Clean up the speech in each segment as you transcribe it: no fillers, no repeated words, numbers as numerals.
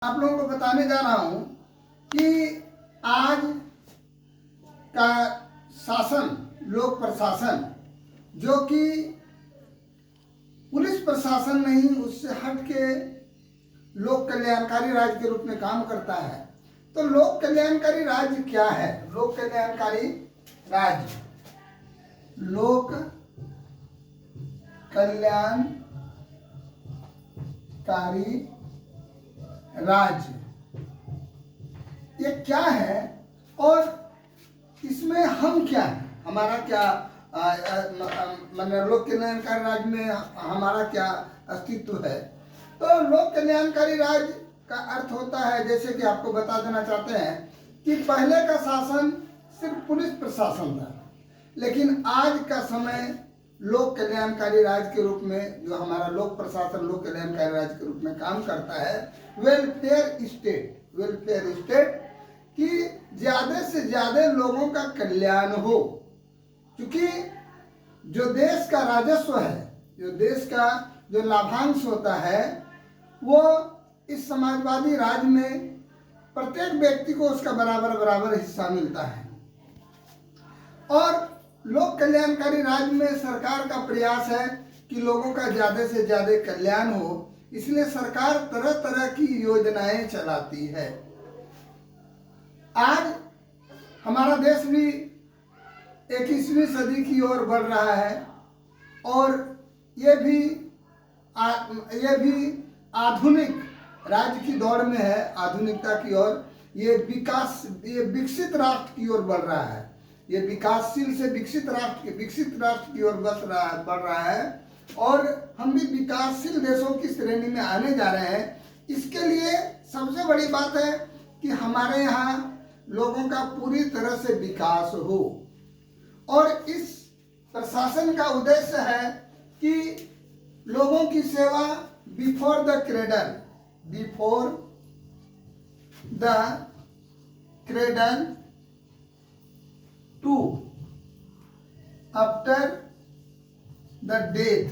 आप लोगों को बताने जा रहा हूं कि आज का शासन, लोक प्रशासन, जो कि पुलिस प्रशासन नहीं, उससे हट के लोक कल्याणकारी राज्य के रूप में काम करता है। तो लोक कल्याणकारी राज्य क्या है? लोक कल्याणकारी राज्य, लोक कल्याणकारी राज्य ये क्या है और इसमें हम क्या है, हमारा क्या मतलब लोक कल्याणकारी राज्य में हमारा क्या अस्तित्व है। तो लोक कल्याणकारी राज्य का अर्थ होता है, जैसे कि आपको बता देना चाहते हैं कि पहले का शासन सिर्फ पुलिस प्रशासन था, लेकिन आज का समय लोक कल्याणकारी राज्य के रूप में, जो हमारा लोक प्रशासन लोक कल्याणकारी राज्य के रूप में काम करता है, वेलफेयर स्टेट कि ज्यादा से ज्यादा लोगों का कल्याण हो। क्योंकि जो देश का राजस्व है, जो देश का जो लाभांश होता है, वो इस समाजवादी राज्य में प्रत्येक व्यक्ति को उसका बराबर हिस्सा मिलता है। और लोक कल्याणकारी राज्य में सरकार का प्रयास है कि लोगों का ज्यादा से ज्यादा कल्याण हो, इसलिए सरकार तरह तरह की योजनाएं चलाती है। आज हमारा देश भी 21वीं सदी की ओर बढ़ रहा है और ये भी आधुनिक राज्य की दौड़ में है, आधुनिकता की ओर। ये विकसित राष्ट्र की ओर बढ़ रहा है, ये विकासशील से विकसित राष्ट्र की ओर बढ़ रहा है और हम भी विकासशील देशों की श्रेणी में आने जा रहे हैं। इसके लिए सबसे बड़ी बात है कि हमारे यहाँ लोगों का पूरी तरह से विकास हो। और इस प्रशासन का उद्देश्य है कि लोगों की सेवा before the cradle to after the death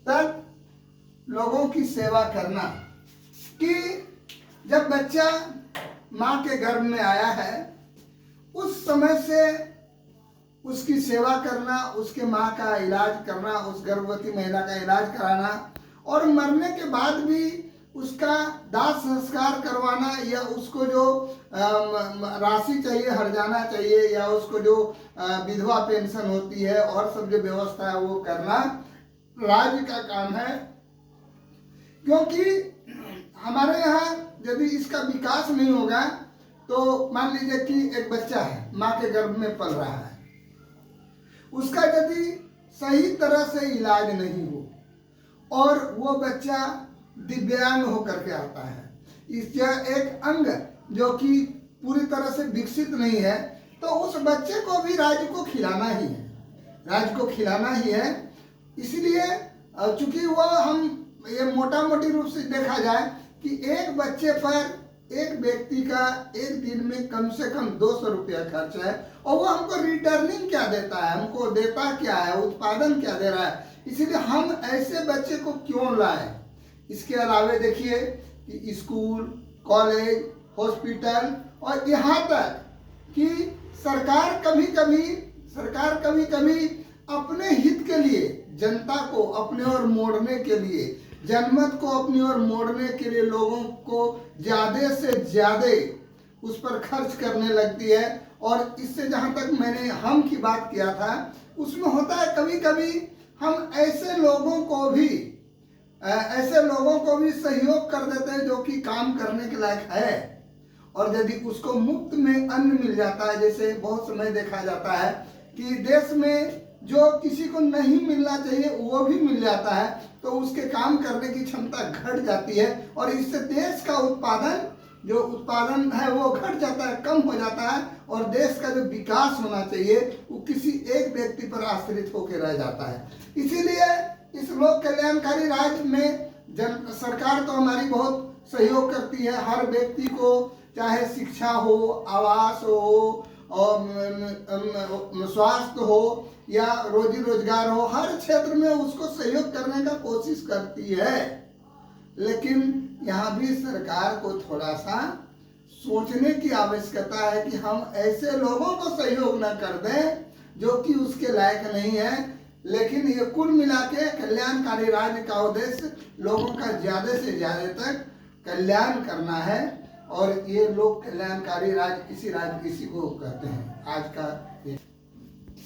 तक लोगों की सेवा करना। कि जब बच्चा माँ के गर्भ में आया है, उस समय से उसकी सेवा करना, उसके माँ का इलाज करना, उस गर्भवती महिला का इलाज कराना और मरने के बाद भी उसका दाह संस्कार करवाना, या उसको जो राशि चाहिए, हर्जाना चाहिए, या उसको जो विधवा पेंशन होती है और सब जो व्यवस्था है वो करना राज्य का काम है। क्योंकि हमारे यहाँ यदि इसका विकास नहीं होगा, तो मान लीजिए कि एक बच्चा है, माँ के गर्भ में पल रहा है, उसका यदि सही तरह से इलाज नहीं हो और वो बच्चा दिव्यांग होकर के आता है, इसका एक अंग जो कि पूरी तरह से विकसित नहीं है, तो उस बच्चे को भी राज्य को खिलाना ही है। इसलिए चूंकि वो हम ये मोटा मोटी रूप से देखा जाए कि एक बच्चे पर एक व्यक्ति का एक दिन में कम से कम 200 रुपया खर्च है, और वो हमको रिटर्निंग क्या देता है, हमको देता क्या है, उत्पादन क्या दे रहा है। इसीलिए हम ऐसे बच्चे को क्यों लाएं। इसके अलावे देखिए कि स्कूल, कॉलेज, हॉस्पिटल और यहाँ तक कि सरकार कभी कभी अपने हित के लिए, जनता को अपने ओर मोड़ने के लिए, जनमत को अपनी ओर मोड़ने के लिए लोगों को ज्यादा से ज्यादा उस पर खर्च करने लगती है। और इससे जहाँ तक मैंने हम की बात किया था, उसमें होता है कभी कभी हम ऐसे लोगों को भी सहयोग कर देते हैं जो कि काम करने के लायक है, और यदि उसको मुफ्त में अन्न मिल जाता है, जैसे बहुत समय देखा जाता है कि देश में जो किसी को नहीं मिलना चाहिए वो भी मिल जाता है, तो उसके काम करने की क्षमता घट जाती है और इससे देश का उत्पादन है वो घट जाता है, कम हो जाता है, और देश का जो विकास होना चाहिए वो किसी एक व्यक्ति पर आश्रित होकर रह जाता है। इसीलिए इस लोक कल्याणकारी राज्य में सरकार तो हमारी बहुत सहयोग करती है। हर व्यक्ति को, चाहे शिक्षा हो, आवास हो, और स्वास्थ्य हो या रोजी रोजगार हो, हर क्षेत्र में उसको सहयोग करने का कोशिश करती है। लेकिन यहाँ भी सरकार को थोड़ा सा सोचने की आवश्यकता है कि हम ऐसे लोगों को सहयोग न कर दें जो कि उसके लायक नहीं है। लेकिन ये कुल मिला के कल्याणकारी राज्य का उद्देश्य लोगों का ज़्यादा से ज़्यादा तक कल्याण करना है, और ये लोग कल्याणकारी राज्य इसी को कहते हैं। आज का